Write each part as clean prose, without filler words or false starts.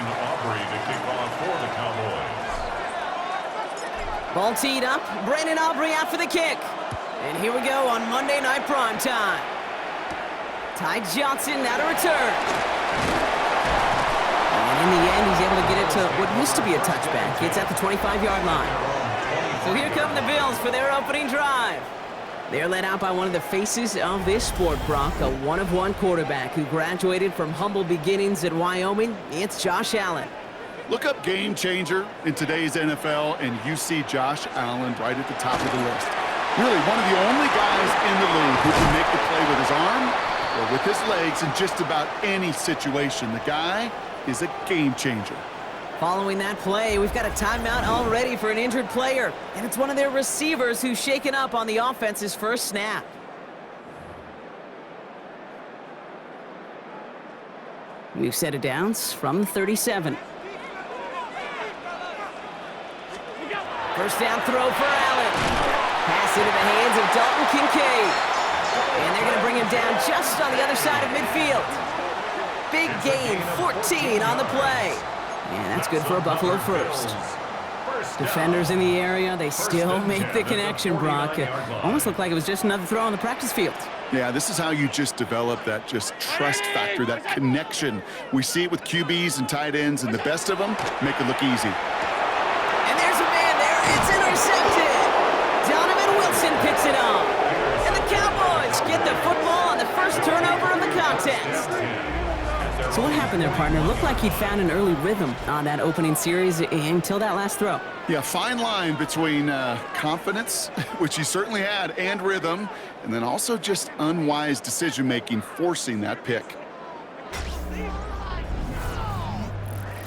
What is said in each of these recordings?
to kick off for the Cowboys. Ball teed up. Brandon Aubrey out for the kick. And here we go on Monday Night Primetime. Ty Johnson now to return. And in the end, he's able to get it to what used to be a touchback. It's at the 25-yard line. So here come the Bills for their opening drive. They're led out by one of the faces of this sport, Brock, a one-of-one quarterback who graduated from humble beginnings at Wyoming. It's Josh Allen. Look up game changer in today's NFL, and you see Josh Allen right at the top of the list. Really one of the only guys in the league who can make the play with his arm or with his legs in just about any situation. The guy is a game changer. Following that play, we've got a timeout already for an injured player, and it's one of their receivers who's shaken up on the offense's first snap. We've set it downs from the 37. First down throw for Allen. Pass into the hands of Dalton Kincaid. And they're going to bring him down just on the other side of midfield. Big gain, 14 on the play. And that's good for a Buffalo first. Defenders in the area, they still make the connection, Brock. Almost looked like it was just another throw on the practice field. Yeah, this is how you just develop that just trust factor, that connection. We see it with QBs and tight ends, and the best of them make it look easy. And there's a man there. It's intercepted. Donovan Wilson picks it up. And the Cowboys get the football on the first turnover of the contest. So what happened there, partner? Looked like he'd found an early rhythm on that opening series until that last throw. Yeah, fine line between confidence, which he certainly had, and rhythm, and then also just unwise decision-making, forcing that pick.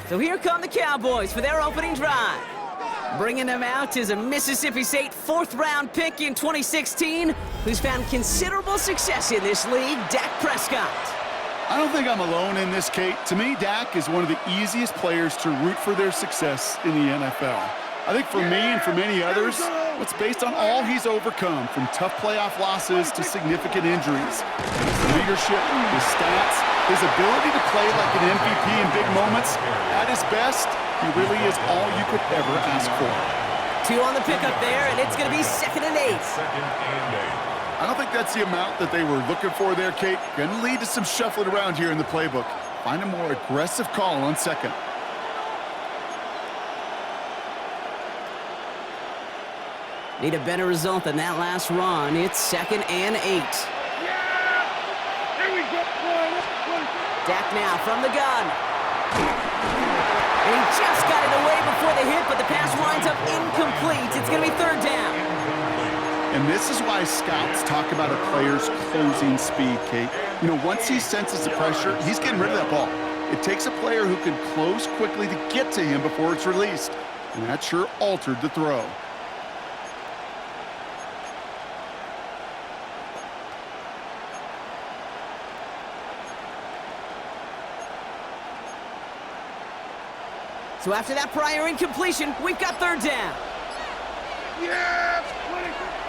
So here come the Cowboys for their opening drive. Bringing them out is a Mississippi State fourth-round pick in 2016 who's found considerable success in this league, Dak Prescott. I don't think I'm alone in this, Kate. To me, Dak is one of the easiest players to root for their success in the NFL. I think for me and for many others, it's based on all he's overcome, from tough playoff losses to significant injuries. His leadership, his stats, his ability to play like an MVP in big moments. At his best, he really is all you could ever ask for. 2 on the pickup there, and it's going to be 2nd and 8. I don't think that's the amount that they were looking for there, Kate. Going to lead to some shuffling around here in the playbook. Find a more aggressive call on 2nd. Need a better result than that last run. It's 2nd and 8. Yeah! There we go. Dak now from the gun. And he just got it away before the hit, but the pass winds up incomplete. It's going to be 3rd down. And this is why scouts talk about a player's closing speed, Kate. You know, once he senses the pressure, he's getting rid of that ball. It takes a player who can close quickly to get to him before it's released. And that sure altered the throw. So after that prior incompletion, we've got 3rd down. Yeah!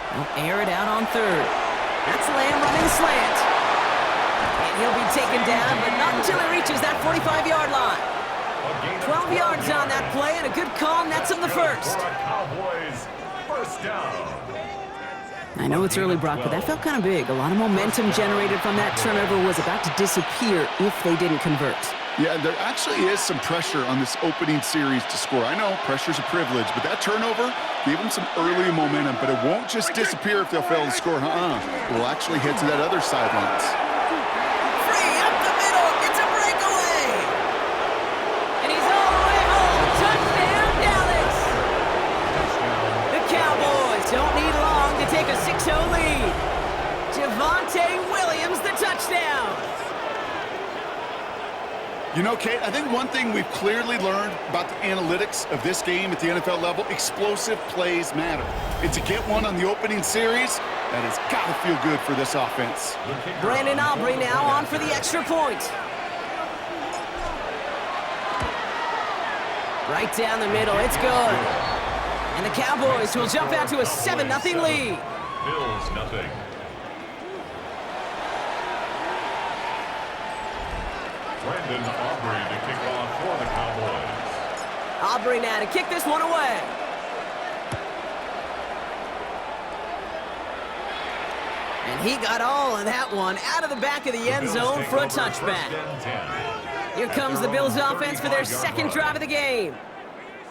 They'll air it out on 3rd. That's Lamb running the slant. And he'll be taken down, but not until he reaches that 45-yard line. 12 yards on that play, and a good call nets him the first. First down. I know it's early, Brock, but that felt kind of big. A lot of momentum generated from that turnover was about to disappear if they didn't convert. Yeah, there actually is some pressure on this opening series to score. I know pressure's a privilege, but that turnover gave them some early momentum, but it won't just disappear if they'll fail to score. It will actually head to that other sidelines. Free up the middle, it's a breakaway! And he's all the way home. Touchdown, Dallas! The Cowboys don't need long to take a 6-0 lead. Javonte Williams, the touchdown! You know, Kate, I think one thing we've clearly learned about the analytics of this game at the NFL level, explosive plays matter. And to get one on the opening series, that has got to feel good for this offense. Brandon Aubrey now on for the extra point. Right down the middle, it's good. And the Cowboys will jump out to a 7-0 lead. Bills nothing. Brandon Aubrey to kick off for the Cowboys. Aubrey now to kick this one away. And he got all of that one out of the back of the end zone for a touchback. Here comes the Bills offense for their second drive of the game.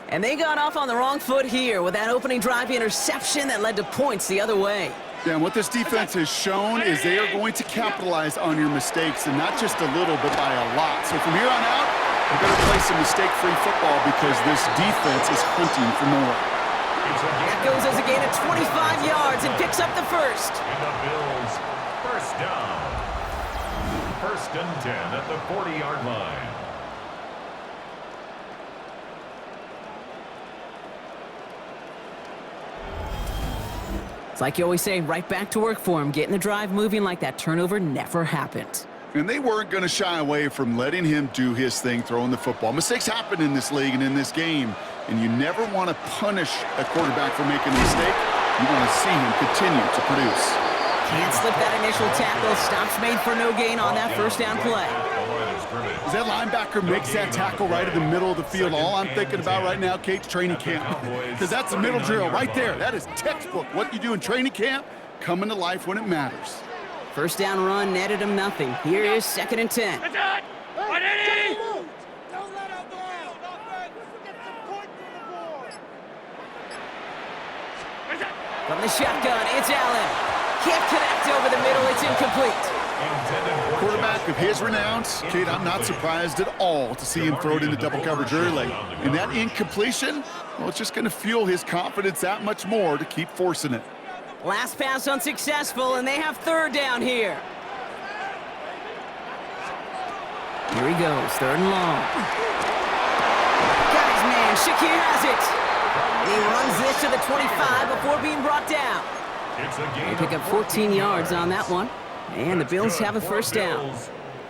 And they got off on the wrong foot here with that opening drive interception that led to points the other way. Yeah, and what this defense has shown is they are going to capitalize on your mistakes, and not just a little, but by a lot. So from here on out, you better play some mistake-free football because this defense is hunting for more. That goes as a gain of 25 yards and picks up the first. And the Bills, first down. First and 10 at the 40-yard line. It's like you always say, right back to work for him. Getting the drive moving like that turnover never happened. And they weren't going to shy away from letting him do his thing, throwing the football. Mistakes happen in this league and in this game, and you never want to punish a quarterback for making a mistake. You want to see him continue to produce. Can't slip that initial tackle. Stops made for no gain on that first down play. As that linebacker makes that tackle right in the middle of the field, all I'm thinking about right now, Kate's training camp. Because that's the middle drill right there. That is textbook. What you do in training camp, coming to life when it matters. First down run netted him nothing. Here is second and 10. That's it! On Eddie! From the shotgun, it's Allen. Can't connect over the middle. It's incomplete. Quarterback of his renowns, Kate, I'm not surprised at all to see him throw it into double coverage early. And that incompletion, well, it's just going to fuel his confidence that much more to keep forcing it. Last pass unsuccessful, and they have third down here. Here he goes, third and long. Got his man, Shakir has it. And he runs this to the 25 before being brought down. They pick up 14 yards on that one. And the Bills have a first down.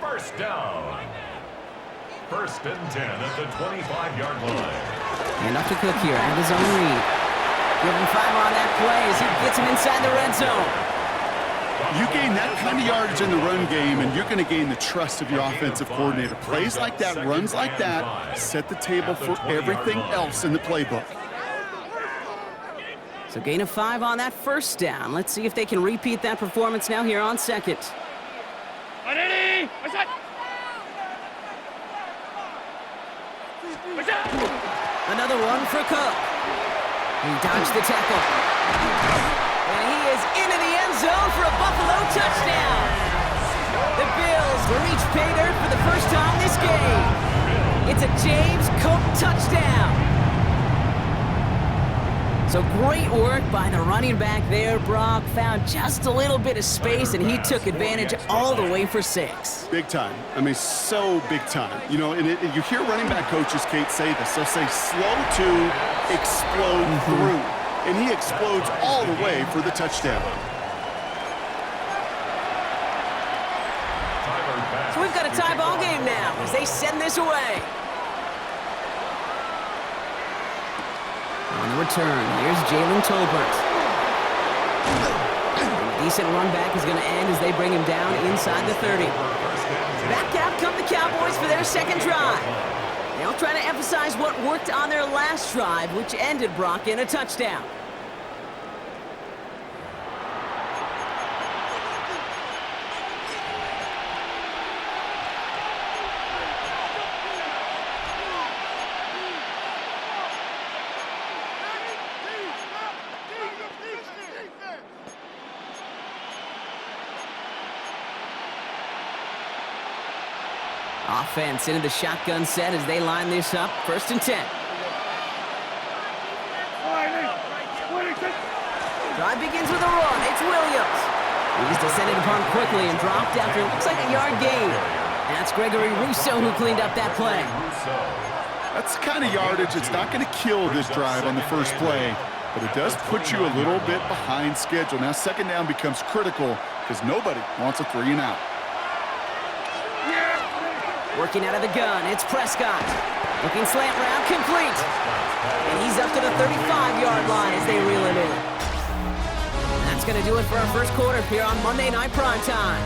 First down. First and 10 at the 25-yard line. And up to Cook here at his own read. Give him 5 on that play as he gets him inside the red zone. You gain that kind of yardage in the run game, and you're going to gain the trust of your offensive coordinator. Plays like that, runs like that, set the table for everything else in the playbook. So gain of 5 on that first down. Let's see if they can repeat that performance now here on second. On Eddie! What's that? What's that? Another one for Cook. He dodged the tackle. And he is into the end zone for a Buffalo touchdown. The Bills reach pay dirt for the first time this game. It's a James Cook touchdown. So great work by the running back there. Brock found just a little bit of space, and he took advantage all the way for 6. Big time. I mean, so big time. You know, and you hear running back coaches, Kate, say this. They'll say slow to explode through. And he explodes all the way for the touchdown. So we've got a tie ball game now as they send this away. On the return, here's Jalen Tolbert. A decent run back is going to end as they bring him down inside the 30. Back out come the Cowboys for their second drive. They'll try to emphasize what worked on their last drive, which ended Brock in a touchdown. Offense into the shotgun set as they line this up. First and 10. Drive begins with a run. It's Williams. He's descended upon quickly and dropped after it looks like a yard gain. That's Gregory Rousseau who cleaned up that play. That's the kind of yardage that's not going to kill this drive on the first play, but it does put you a little bit behind schedule. Now second down becomes critical because nobody wants a 3 and out. Working out of the gun, it's Prescott. Looking slant route, complete. And he's up to the 35-yard line as they reel it in. That's going to do it for our first quarter here on Monday Night Primetime.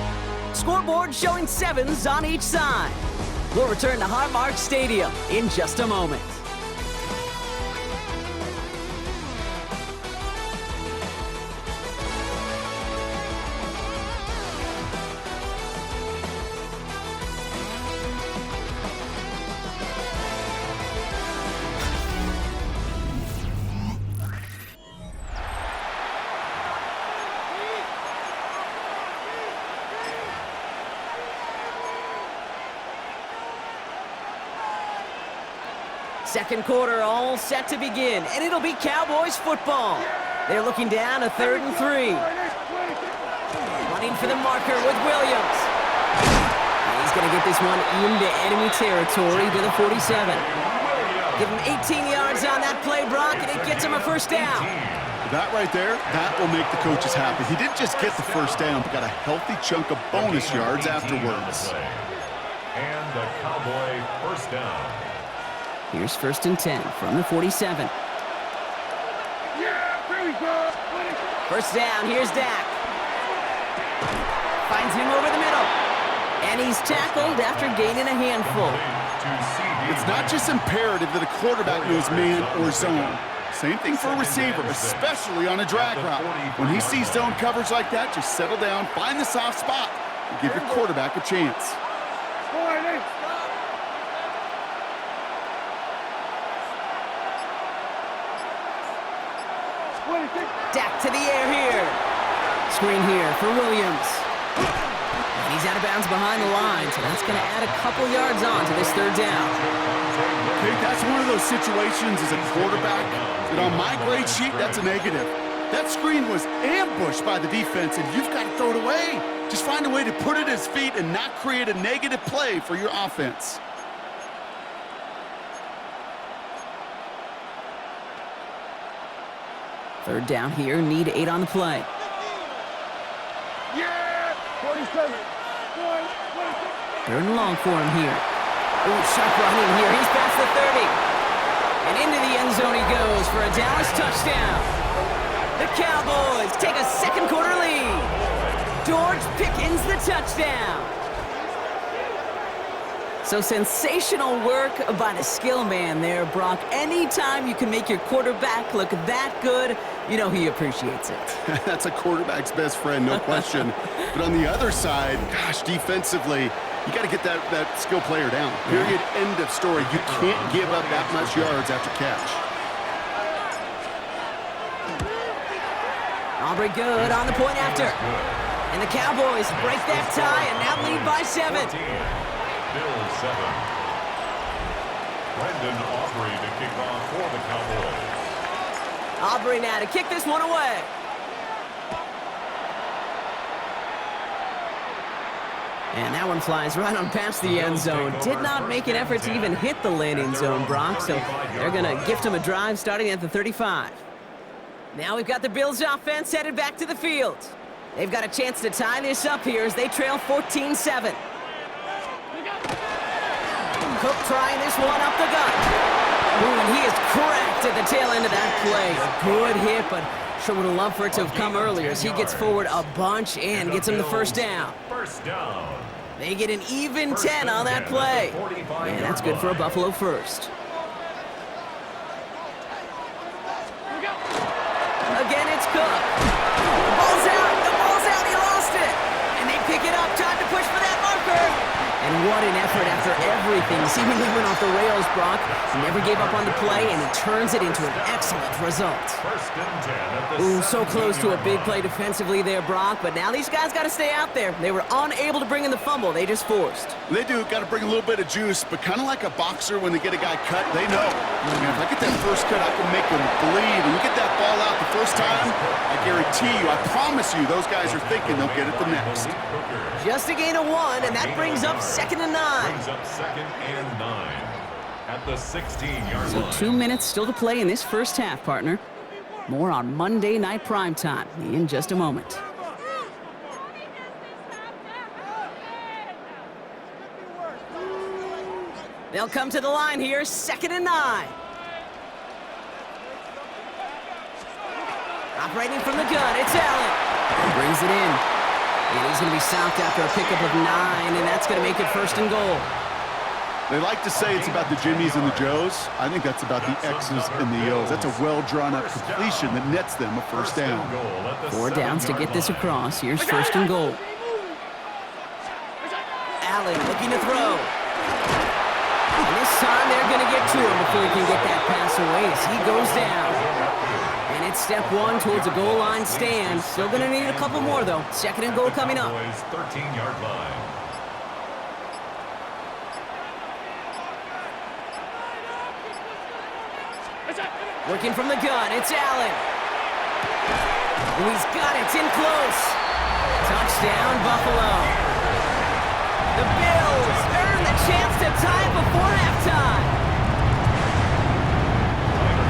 Scoreboard showing 7s on each side. We'll return to Highmark Stadium in just a moment. Second quarter all set to begin, and it'll be Cowboys football. They're looking down a 3rd and 3. Running for the marker with Williams. And he's going to get this one into enemy territory to the 47. Give him 18 yards on that play, Brock, and it gets him a first down. That right there, that will make the coaches happy. He didn't just get the first down, but got a healthy chunk of bonus yards afterwards. And the Cowboy first down. Here's 1st and 10 from the 47. First down, here's Dak. Finds him over the middle. And he's tackled after gaining a handful. It's not just imperative that a quarterback knows man or zone. Same thing for a receiver, especially on a drag route. When he sees zone coverage like that, just settle down, find the soft spot, and give your quarterback a chance. Dak to the air here. Screen here for Williams. And he's out of bounds behind the line, so that's going to add a couple yards on to this 3rd down. Okay, that's one of those situations as a quarterback that on my grade sheet, that's a negative. That screen was ambushed by the defense, and you've got to throw it away. Just find a way to put it at his feet and not create a negative play for your offense. Third down here, need 8 on the play. Yeah! 47. 3rd and long for him here. Ooh, sharp running here. He's past the 30. And into the end zone he goes for a Dallas touchdown. The Cowboys take a second quarter lead. George Pickens the touchdown. So sensational work by the skill man there, Brock. Anytime you can make your quarterback look that good, you know he appreciates it. That's a quarterback's best friend, no question. But on the other side, gosh, defensively, you got to get that skill player down. Period, end of story. You can't give up that much yards after catch. Aubrey good on the point after. And the Cowboys break that tie and now lead by 7. Bill 7. Brendan Aubrey to kick off for the Cowboys. Aubrey now to kick this one away. And that one flies right on past the end zone. Did not make an effort to even hit the landing zone, Brock, so they're going to gift him a drive starting at the 35. Now we've got the Bills offense headed back to the field. They've got a chance to tie this up here as they trail 14-7. Cook trying this one up the gut. Ooh, and he is cracked at the tail end of that play. A good hit, but sure would have loved for it to have come earlier as he gets forward a bunch and gets him the first down. First down. They get an even 10 on that play. And that's good for a Buffalo first. Again, it's Cook. The ball's out. The ball's out. He lost it. And they pick it up. Time to push for that marker. And what an effort after everything. Seemingly went off the rails, Brock. He never gave up on the play, and he turns it into an excellent result. First and 10 at the Ooh, so close to a big play defensively there, Brock. But now these guys got to stay out there. They were unable to bring in the fumble. They just forced. They do. Got to bring a little bit of juice, but kind of like a boxer when they get a guy cut, they know. If I get that first cut, I can make him bleed. And you get that ball out the first time, I guarantee you, I promise you, those guys are thinking they'll get it the next. Just a gain of 1, and that brings up 2nd and 9. Brings up 2nd and 9 at the 16-yard line. So 2 minutes still to play in this first half, partner. More on Monday Night Primetime in just a moment. They'll come to the line here, 2nd and 9. Operating from the gun, it's Allen. Brings it in. And he's going to be stopped after a pickup of 9, and that's going to make it 1st and goal. They like to say it's about the Jimmies and the Joes. I think that's about the X's and the O's. That's a well-drawn-up completion that nets them a first down. 4 downs to get this across. Here's first and goal. Allen looking to throw. And this time they're going to get to him before he can get that pass away as he goes down. And it's step 1 towards a goal line stand. Still going to need a couple more, though. Second and goal coming up. 13-yard line. Working from the gun, it's Allen. Oh, he's got it, it's in close. Touchdown, Buffalo. The Bills earn the chance to tie it before halftime.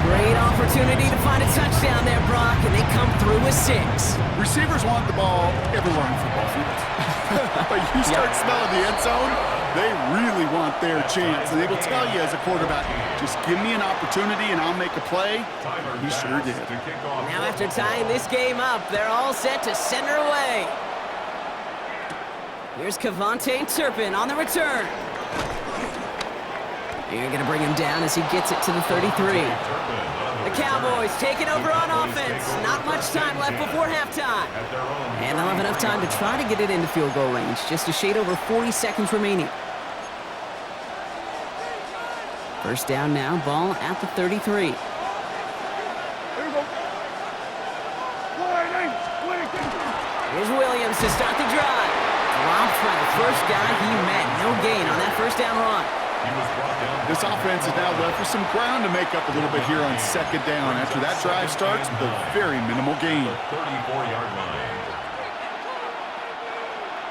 Great opportunity to find a touchdown there, Brock, and they come through with 6. Receivers want the ball everywhere on the football field. But you start smelling the end zone, they really want their chance. And they will tell you as a quarterback, just give me an opportunity and I'll make a play. He sure did. Now after tying this game up, they're all set to send her away. Here's Cavante Turpin on the return. You're going to bring him down as he gets it to the 33. The Cowboys taking over on offense. Not much time left before halftime. And they'll have enough time to try to get it into field goal range. Just a shade over 40 seconds remaining. First down now, ball at the 33. Here's Williams to start the drive. Dropped by the first guy he met. No gain on that first down run. This offense is now left with some ground to make up a little bit here on second down after that drive starts with a very minimal gain. 34-yard line.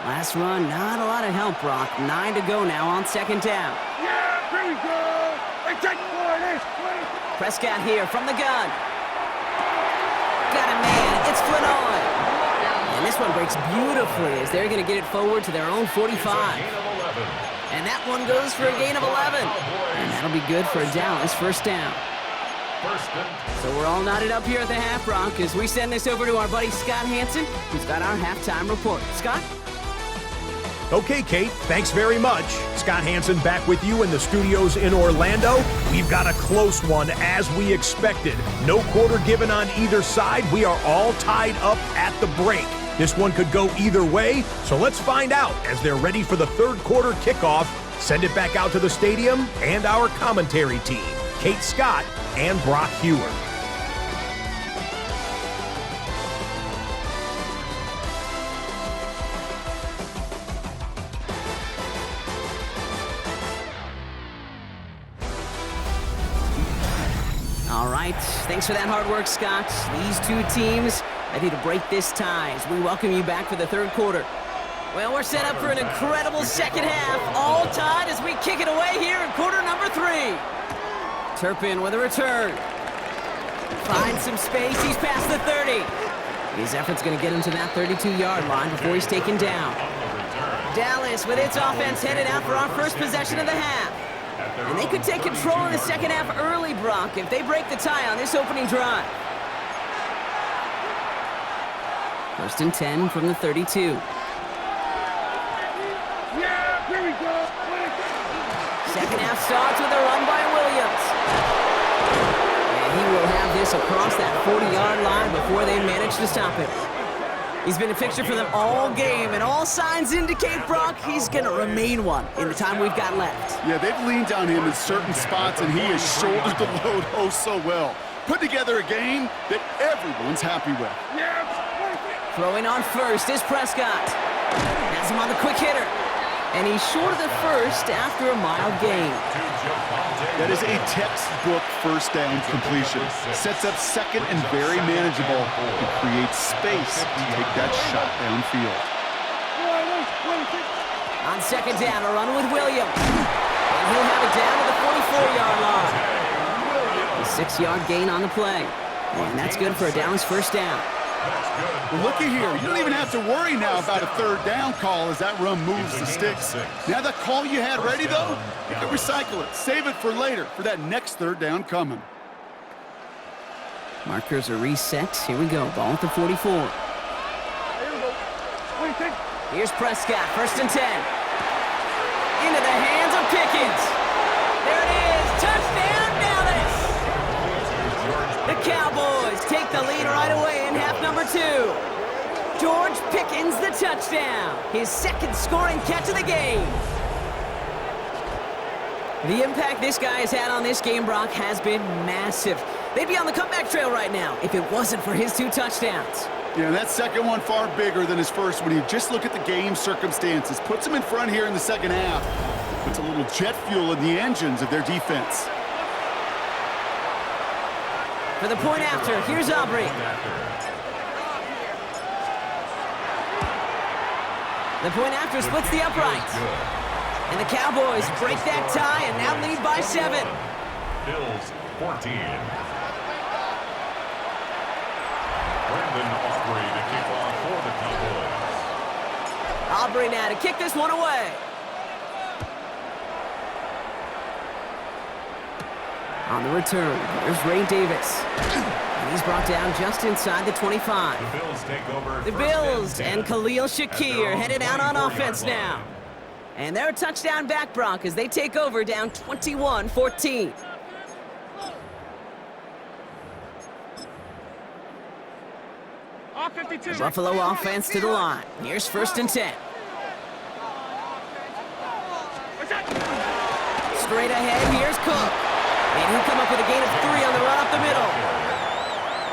Last run, not a lot of help, Brock. 9 to go now on second down. Yeah, here we go. Prescott here from the gun. Got a man. It's Flanoy. And this one breaks beautifully as they're going to get it forward to their own 45. And that one goes for a gain of 11. And that'll be good for a Dallas first down. So we're all knotted up here at the half, Brock, as we send this over to our buddy Scott Hansen, who's got our halftime report. Scott? Okay, Kate, thanks very much. Scott Hansen back with you in the studios in Orlando. We've got a close one as we expected. No quarter given on either side. We are all tied up at the break. This one could go either way, so let's find out as they're ready for the third quarter kickoff. Send it back out to the stadium and our commentary team, Kate Scott and Brock Hewer. All right, thanks for that hard work, Scott. These two teams ready to break this tie as we welcome you back for the third quarter. Well, we're set up for an incredible second half, all tied as we kick it away here in quarter number 3. Turpin with a return. Finds some space, he's past the 30. His effort's going to get him to that 32-yard line before he's taken down. Dallas with its offense headed out for our first possession of the half. And they could take control of the second half early, Brock, if they break the tie on this opening drive. First and 10 from the 32. Yeah, here we go. Second half starts with a run by Williams. And he will have this across that 40-yard line before they manage to stop it. He's been a fixture for them all game, and all signs indicate, Brock, he's going to remain one in the time we've got left. Yeah, they've leaned on him in certain spots, and he has shouldered the load oh so well. Put together a game that everyone's happy with. Throwing on first is Prescott. Has him on the quick hitter. And he's short of the first after a mild gain. That is a textbook first down completion. Sets up second and very manageable and creates space to take that shot downfield. On second down, a run with Williams. And he'll have it down to the 44-yard line. A 6-yard gain on the play. And that's good for a Dallas first down. Well, looky here. You don't even have to worry now about a third down call as that run moves the sticks. Now that call you had ready, though, you can recycle it. Save it for later for that next third down coming. Markers are reset. Here we go. Ball at the 44. Here's Prescott. First and 10. Into the hands of Pickens. There it is. Touchdown, Dallas. The Cowboys take the lead right away in half number 2. George Pickens, the touchdown. His second scoring catch of the game. The impact this guy has had on this game, Brock, has been massive. They'd be on the comeback trail right now if it wasn't for his 2 touchdowns. Yeah, that second one far bigger than his first when you just look at the game circumstances. Puts him in front here in the second half. Puts a little jet fuel in the engines of their defense. For the point after, here's Aubrey. The point after splits the uprights. And the Cowboys break that tie and now lead by 7. Bills 14. Brendan Aubrey to kick off for the Cowboys. Aubrey now to kick this one away. On the return, there's Ray Davis. And he's brought down just inside the 25. The Bills take over. The Bills and Khalil Shakir headed out on offense now. And they're a touchdown back, Brock, as they take over down 21-14. Buffalo offense to the line. Here's 1st and 10. Straight ahead, here's Cook. And he'll come up with a gain of 3 on the run up the middle.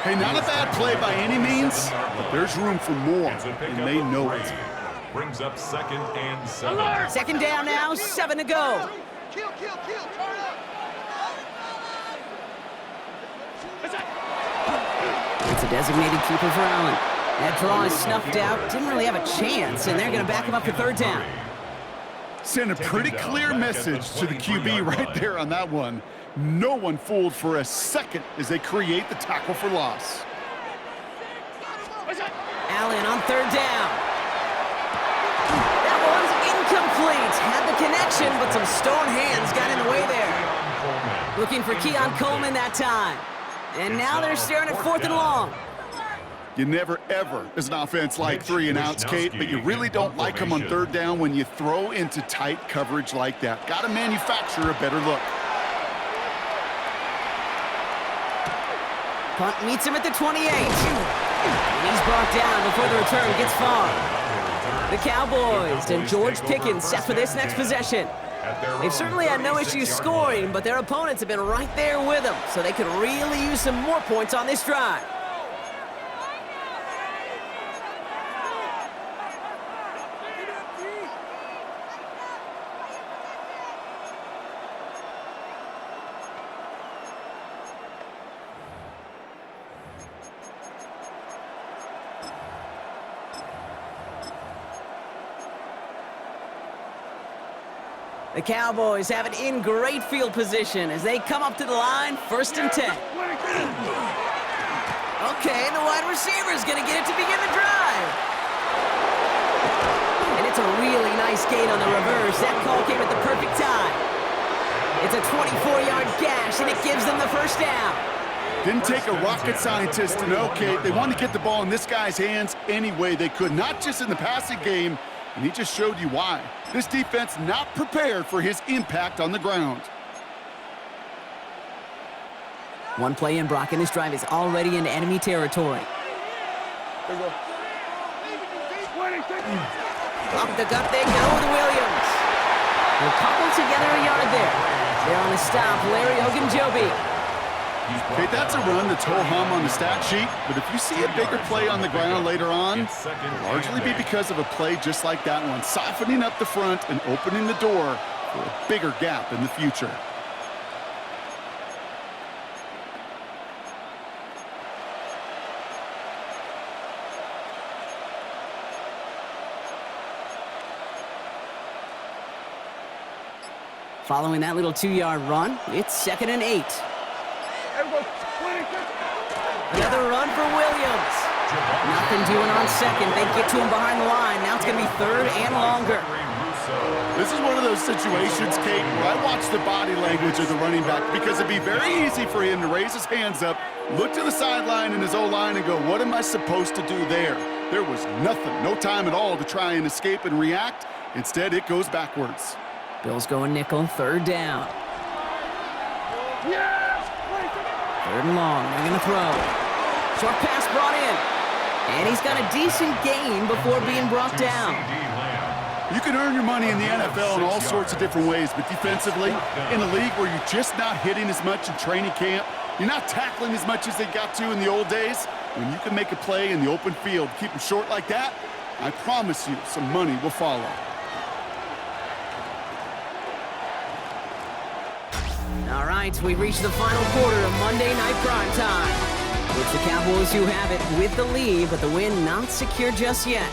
Hey, not a bad play by any means, but there's room for more, and they know it. Brings up 2nd and 7. Second down now, 7 to go. Kill, turn up. It's a designated keeper for Allen. That draw is snuffed out. Didn't really have a chance, and they're going to back him up to 3rd down. Sent a pretty clear message to the QB right there on that one. No one fooled for a second as they create the tackle for loss. Allen on 3rd down. That one's incomplete. Had the connection, but some stone hands got in the way there. Looking for Keon Coleman that time. And now they're staring at 4th and long. You never, ever, as an offense, like 3 and outs, Kate, but you really don't like them on 3rd down when you throw into tight coverage like that. Got to manufacture a better look. Punt meets him at the 28. And he's brought down before the return gets far. The Cowboys and George Pickens set for this next possession. They've certainly had no issues scoring, but their opponents have been right there with them, so they could really use some more points on this drive. The Cowboys have it in great field position as they come up to the line, 1st and 10. Okay, and the wide receiver is going to get it to begin the drive. And it's a really nice gain on the reverse. That call came at the perfect time. It's a 24-yard gash, and it gives them the 1st down. Didn't take a rocket scientist to know, Kate. They wanted to get the ball in this guy's hands any way they could, not just in the passing game, and he just showed you why. This defense not prepared for his impact on the ground. One play in, Brock, and this drive is already into enemy territory. Up the gut they go with Williams. They'll cobble together a yard there. They're on the stop, Larry Ogunjobi. Okay, that's a run that's ho-hum on the stat sheet, but if you see a bigger play on the ground later on, it'll largely be because of a play just like that one, softening up the front and opening the door for a bigger gap in the future. Following that little 2-yard run, it's 2nd and 8. Another run for Williams. Nothing doing on 2nd. They get to him behind the line. Now it's going to be 3rd and longer. This is one of those situations, Kate, where I watch the body language of the running back because it'd be very easy for him to raise his hands up, look to the sideline in his O-line and go, what am I supposed to do there? There was nothing, no time at all to try and escape and react. Instead, it goes backwards. Bills going nickel, third down. Third and long, they're going to throw. Short pass brought in. And he's got a decent gain before being brought down. You can earn your money in the NFL in all sorts of different ways, but defensively, in a league where you're just not hitting as much in training camp, you're not tackling as much as they got to in the old days, when you can make a play in the open field, keep them short like that, I promise you some money will follow. All right, we reached the final quarter of Monday Night Prime Time. It's the Cowboys who have it with the lead, but the win not secure just yet.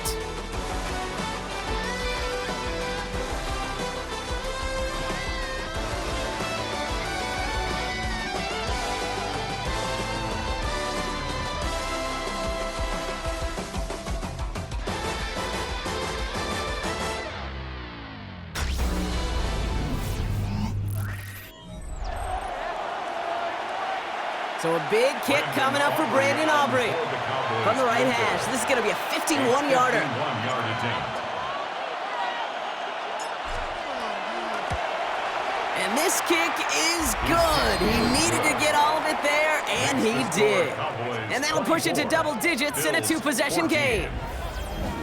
So a big kick coming up for Brandon Aubrey from the right hash. This is going to be a 51-yarder. And this kick is good. He needed to get all of it there, and he did. And that'll push it to double digits in a two-possession game.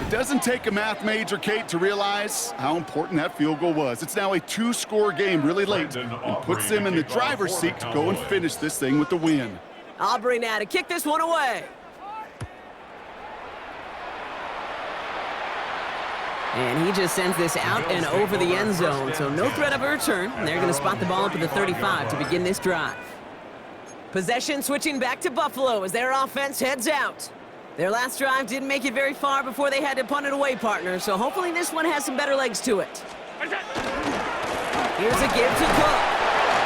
It doesn't take a math major, Kate, to realize how important that field goal was. It's now a two-score game really late and puts them in the driver's seat to go and finish this thing with the win. Aubrey now to kick this one away. And he just sends this out and over the end zone, so no threat of a return. They're going to spot the ball up at the 35 to begin this drive. Possession switching back to Buffalo as their offense heads out. Their last drive didn't make it very far before they had to punt it away, partner, so hopefully this one has some better legs to it. Here's a give to Cook.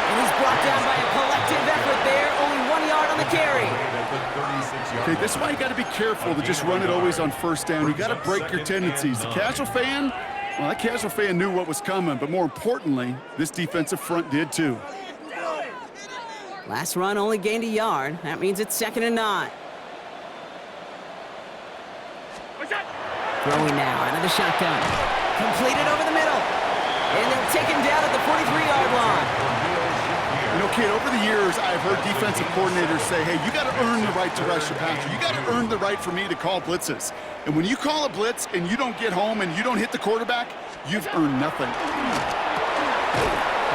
And he's brought down by a collective effort there, only 1 yard on the carry. Okay, this is why you got to be careful to just run it always on first down. You got to break your tendencies. The casual fan, well, that casual fan knew what was coming, but more importantly, this defensive front did too. Last run only gained a yard. That means it's 2nd and 9. Throwing now out of the shotgun. Completed over the middle. And they'll take him down at the 43-yard line. You know, kid, over the years, I've heard defensive coordinators say, hey, you got to earn the right to rush your passer. You got to earn the right for me to call blitzes. And when you call a blitz and you don't get home and you don't hit the quarterback, you've earned nothing.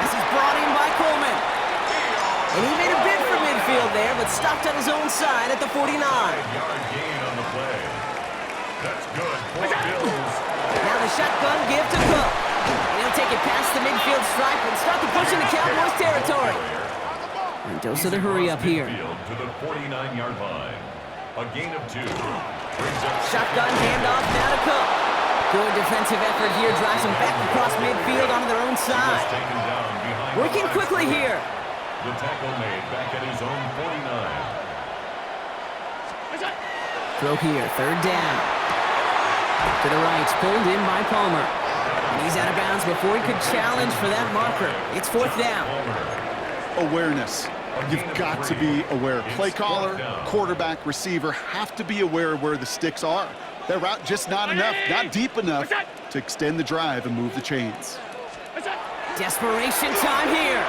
This is brought in by Coleman. And he made a bid for midfield there, but stopped on his own side at the 49. Yard gain on the play. That's good for Bills. Now the shotgun give to Cook. And he'll take it past the midfield stripe and start the push into Cowboys territory. And dose of the hurry up here. To the 49-yard line. A gain of 2. Shotgun handoff now to Cook. Good defensive effort here, drives him back across midfield onto their own side. Working quickly here. The tackle made back at his own 49. Throw here, 3rd down. To the right, pulled in by Palmer. And he's out of bounds before he could challenge for that marker. It's 4th down. Awareness. You've got to be aware. Play caller, quarterback, receiver have to be aware of where the sticks are. That route just not enough, not deep enough to extend the drive and move the chains. Desperation time here.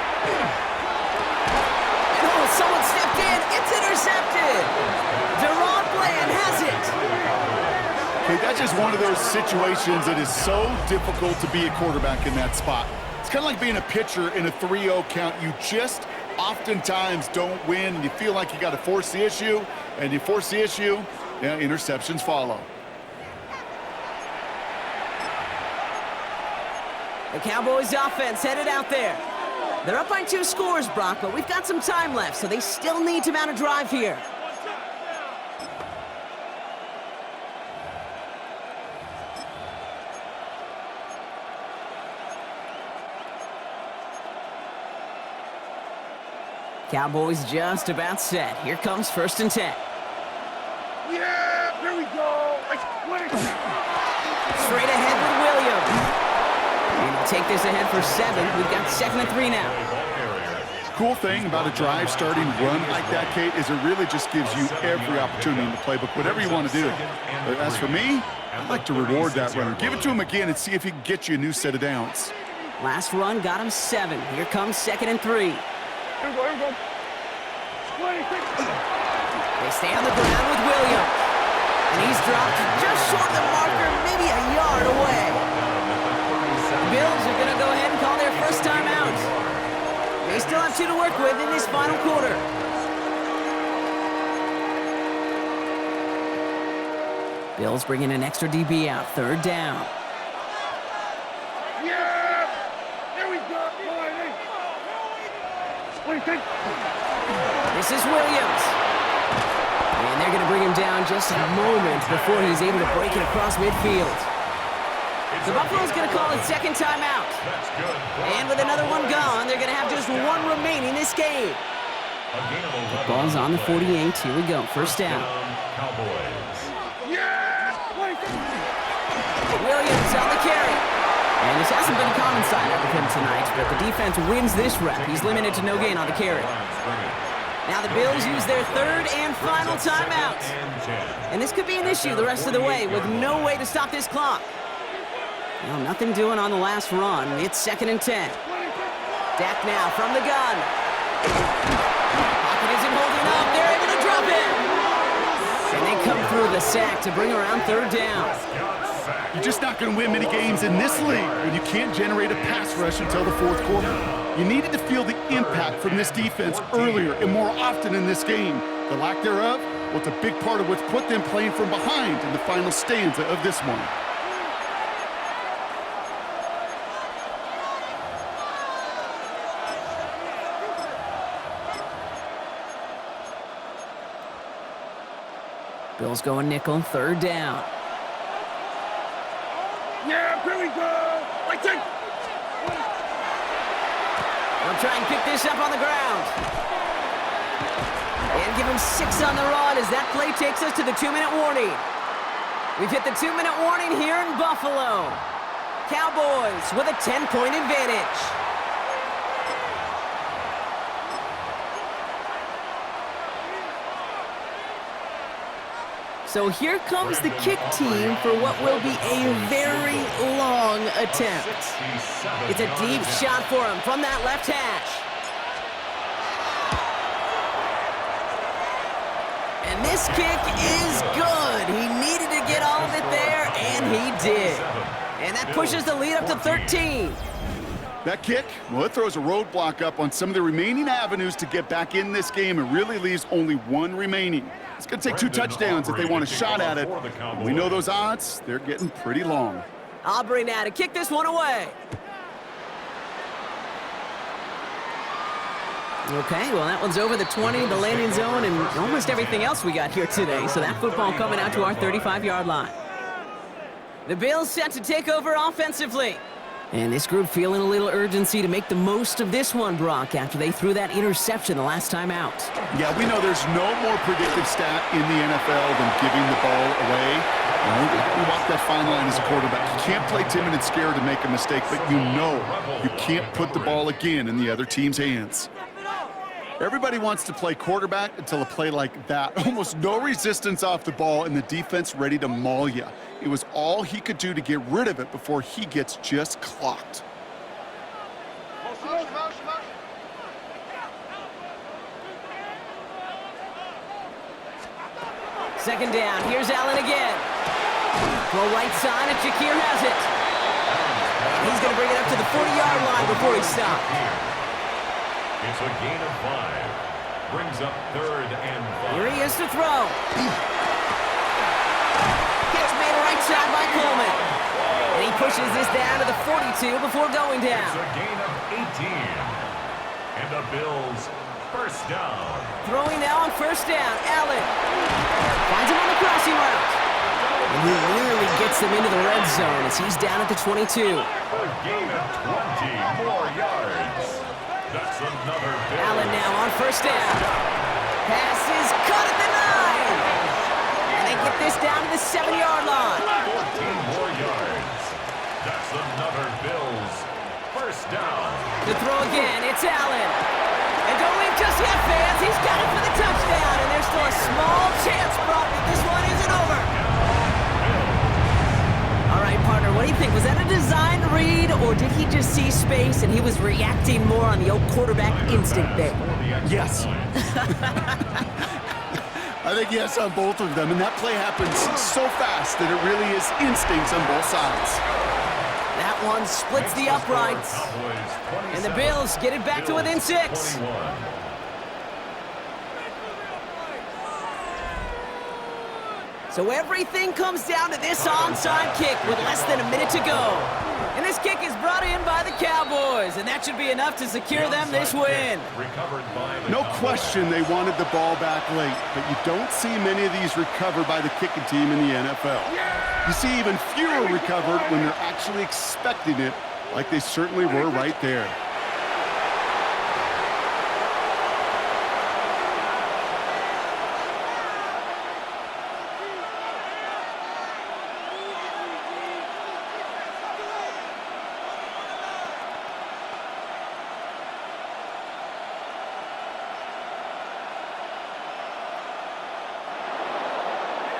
And oh, someone stepped in. It's intercepted. Deron Bland has it. Okay, that's just one of those situations that is so difficult to be a quarterback in that spot. It's kind of like being a pitcher in a 3-0 count. You just oftentimes don't win, and you feel like you got to force the issue, and you force the issue, yeah, interceptions follow. The Cowboys offense headed out there. They're up by 2 scores, Brock, but we've got some time left, so they still need to mount a drive here. Cowboys just about set. Here comes 1st and 10. Yeah, here we go. Straight ahead with Williams. And he'll take this ahead for 7. We've got 2nd and 3 now. Cool thing about a drive starting run like that, Kate, is it really just gives you every opportunity in the playbook, whatever you want to do. But as for me, I'd like to reward that runner. Give it to him again and see if he can get you a new set of downs. Last run got him 7. Here comes 2nd and 3. Here we go. 26. They stay on the ground with Williams. And he's dropped just short of the marker, maybe a yard away. The Bills are going to go ahead and call their first time out. They still have 2 to work with in this final quarter. Bills bringing an extra DB out, 3rd down. Yeah! Here we go. 26. This is Williams. And they're going to bring him down just a moment before he's able to break it across midfield. The Buffalo's going to call it 2nd timeout. And with another one gone, they're going to have just 1 remaining this game. The ball's on the 48. Here we go. 1st down. Cowboys. Yeah! 26. Williams on the carry. And this hasn't been a common sight with him tonight, but the defense wins this rep. He's limited to no gain on the carry. Now the Bills use their 3rd and final timeout. And this could be an issue the rest of the way with no way to stop this clock. Well, nothing doing on the last run. It's 2nd and 10. Dak now from the gun. Pocket isn't holding up. They're able to drop it. And they come through the sack to bring around 3rd down. You're just not going to win many games in this league when you can't generate a pass rush until the 4th quarter. You needed to feel the impact from this defense earlier and more often in this game. The lack thereof, well, it's a big part of what's put them playing from behind in the final stanza of this one. Bills going nickel, 3rd down. Yeah, here we go. 26. They'll try and pick this up on the ground. And give him 6 on the run as that play takes us to the 2-minute warning. We've hit the 2-minute warning here in Buffalo. Cowboys with a 10-point advantage. So here comes the kick team for what will be a very long attempt. It's a deep shot for him from that left hash. And this kick is good. He needed to get all of it there, and he did. And that pushes the lead up to 13. That kick, well, it throws a roadblock up on some of the remaining avenues to get back in this game and really leaves only 1 remaining. It's going to take 2 touchdowns if they want a shot at it. We know those odds, they're getting pretty long. Aubrey now to kick this one away. Okay, well, that one's over the 20, the landing zone, and almost everything else we got here today. So that football coming out to our 35-yard line. The Bills set to take over offensively. And this group feeling a little urgency to make the most of this one, Brock, after they threw that interception the last time out. Yeah, we know there's no more predictive stat in the NFL than giving the ball away. We walk that fine line as a quarterback. You can't play timid and scared to make a mistake, but you know you can't put the ball again in the other team's hands. Everybody wants to play quarterback until a play like that. Almost no resistance off the ball and the defense ready to maul you. It was all he could do to get rid of it before he gets just clocked. Second down. Here's Allen again. Throw right side, and Shakir has it. And he's going to bring it up to the 40-yard line before he stopped. It's a gain of 5. Brings up 3rd and 5. Here he is to throw. Catch made right side by Coleman. And he pushes this down to the 42 before going down. It's a gain of 18. And the Bills first down. Throwing now on 1st down. Allen finds him on the crossing route. And he nearly gets them into the red zone as he's down at the 22. A gain of 20 more yards. That's another Bill. Allen now on 1st down. Pass is caught at the 9. And they get this down to the 7-yard line. 14 more yards. That's another Bills first down. To throw again, it's Allen. And don't leave just yet, fans. He's got it for the touchdown. And there's still a small chance, Brock, that this one isn't over. All right, partner, what do you think? Was that a design read, or did he just see space and he was reacting more on the old quarterback instinct there? Yes. I think yes on both of them, and that play happens so fast that it really is instincts on both sides. That one splits the uprights, and the Bills get it back to within 6. So everything comes down to this onside kick with less than a minute to go. And this kick is brought in by the Cowboys, and that should be enough to secure them this win. No question they wanted the ball back late, but you don't see many of these recovered by the kicking team in the NFL. You see even fewer recovered when they're actually expecting it, like they certainly were right there.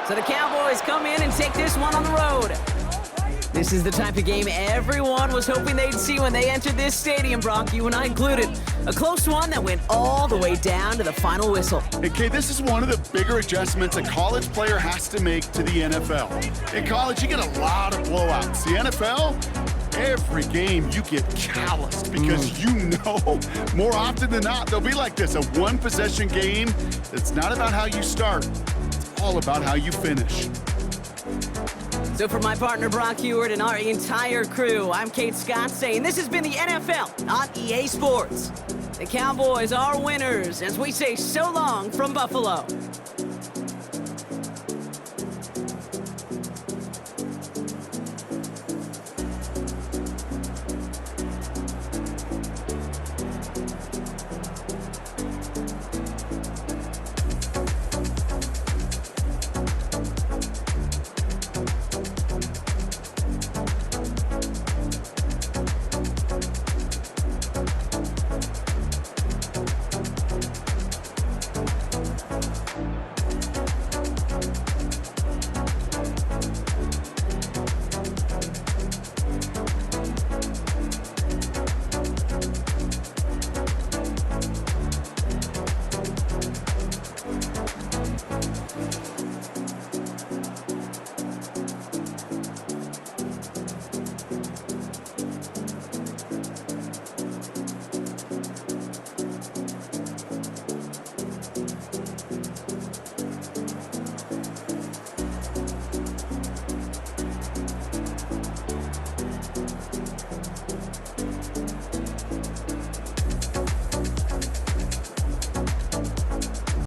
So the Cowboys come in and take this one on the road. This is the type of game everyone was hoping they'd see when they entered this stadium, Brock, you and I included. A close one that went all the way down to the final whistle. Hey, Kay, this is one of the bigger adjustments a college player has to make to the NFL. In college, you get a lot of blowouts. The NFL, every game you get calloused because you know more often than not they'll be like this, a one-possession game. It's not about how you start. It's all about how you finish. So for my partner Brock Heward and our entire crew, I'm Kate Scott saying this has been the NFL on EA Sports. The Cowboys are winners as we say so long from Buffalo.